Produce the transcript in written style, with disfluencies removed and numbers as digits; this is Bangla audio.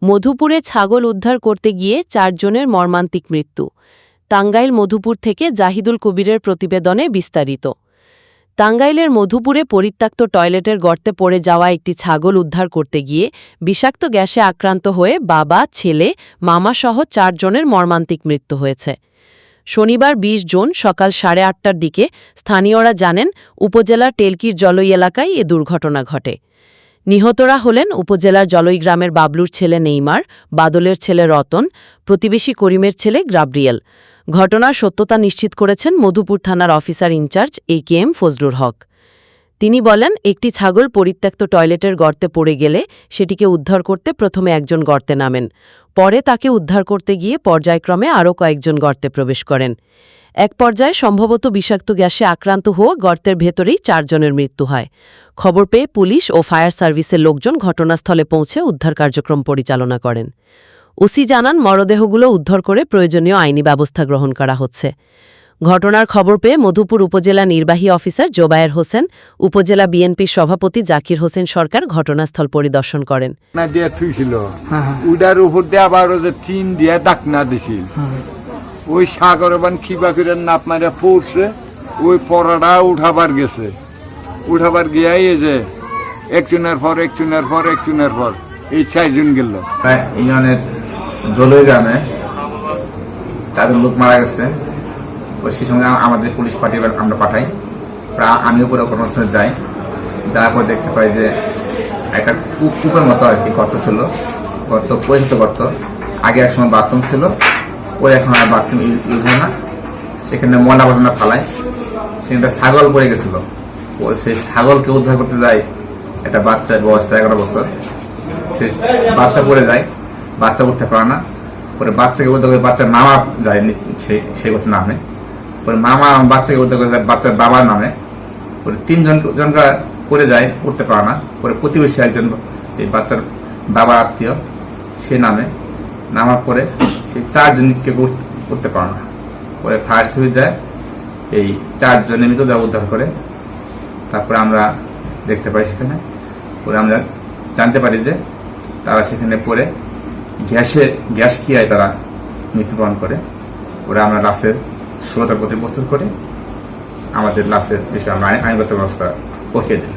মধুপুরে ছাগল উদ্ধার করতে গিয়ে 4 জনের মর্মান্তিক মৃত্যু। টাঙ্গাইল মধুপুর থেকে জাহিদুল কবিরের প্রতিবেদনে বিস্তারিত। টাঙ্গাইলের মধুপুরে পরিত্যক্ত টয়লেটের গর্তে পড়ে যাওয়া একটি ছাগল উদ্ধার করতে গিয়ে বিষাক্ত গ্যাসে আক্রান্ত হয়ে বাবা, ছেলে, মামাসহ 4 জনের মর্মান্তিক মৃত্যু হয়েছে। শনিবার 20 জুন সকাল 8:30টার দিকে স্থানীয়রা জানেন উপজেলার টেলকির জলই এলাকায় এ দুর্ঘটনা ঘটে। নিহতরা হলেন উপজেলার জলই গ্রামের বাবলুর ছেলে নেইমার, বাদলের ছেলে রতন, প্রতিবেশী করিমের ছেলে গাব্রিয়েল। ঘটনার সত্যতা নিশ্চিত করেছেন মধুপুর থানার অফিসার ইনচার্জ AKM ফজলুর হক। তিনি বলেন, একটি ছাগল পরিত্যক্ত টয়লেটের গর্তে পড়ে গেলে সেটিকে উদ্ধার করতে প্রথমে একজন গর্তে নামেন। পরে তাকে উদ্ধার করতে গিয়ে পর্যায়ক্রমে আরও কয়েকজন গর্তে প্রবেশ করেন। এক পর্যায়ে সম্ভবত বিষাক্ত গ্যাসে আক্রান্ত হয়ে গর্তের ভেতরেই 4 জনের মৃত্যু হয়। খবর পেয়ে পুলিশ ও ফায়ার সার্ভিসের লোকজন ঘটনাস্থলে পৌঁছে উদ্ধার কার্যক্রম পরিচালনা করেন। ওসি জানান, মরদেহগুলো উদ্ধার করে প্রয়োজনীয় আইনি ব্যবস্থা গ্রহণ করা হচ্ছে। ঘটনার খবর পেয়ে মধুপুর উপজেলা নির্বাহী অফিসার জোবায়ের হোসেন, উপজেলা বিএনপির সভাপতি জাকির হোসেন সরকার ঘটনাস্থল পরিদর্শন করেন। ওই সাগরবান খিবা করে নাপ মারা পড়ছে, ওই পড়াটা উঠাবার গেছে, উঠাবার গিয়াই যে একজনের পর এই 4 জন গেল। ইউনিয়নের জলই গ্রামে 4 জন লোক মারা গেছে। সেই সঙ্গে আমাদের পুলিশ পার্টি আমরা পাঠাই। আমিও পুরো ঘটনাস্থলে যাই, যাওয়ার পর দেখতে পাই যে একটা কূপের মতো আর কি গর্ত ছিল, পরিচিত গর্ত। আগে এক সময় বাথরুম ছিল, ওই এখন আর বাথরুম ইউজ হয় না। সেখানে ময়লা আবর্জনা ফালায়, সেখানে ছাগল পড়ে গেছিল। সেই ছাগলকে উদ্ধার করতে যায় একটা বাচ্চার বয়স 11 বছর। সে বাচ্চা পড়ে যায়, বাচ্চা উঠতে পারে না। পরে বাচ্চাকে উদ্ধার করে বাচ্চার মামা যায়, সেই কথা নামে। পরে মামা বাচ্চাকে উদ্ধার করে বাচ্চার বাবার নামে। পরে 3 জনরা পড়ে যায়, উঠতে পারে না। পরে প্রতিবেশী একজন, এই বাচ্চার বাবার আত্মীয়, সে নামার পরে সেই 4 জনকে করতে পারে না। পরে ফায়ার সার্ভিস যায়, এই 4 জনের মৃতদেহ উদ্ধার করে। তারপরে আমরা দেখতে পাই সেখানে, পরে আমরা জানতে পারি যে তারা সেখানে পড়ে গ্যাস খেয়ে তারা মৃত্যুবরণ করে। ওরা আমরা লাশের সুরতার প্রতি প্রস্তুত করে আমাদের লাশের বিষয়ে আমরা আইনগত ব্যবস্থা পৌঁছে দিই।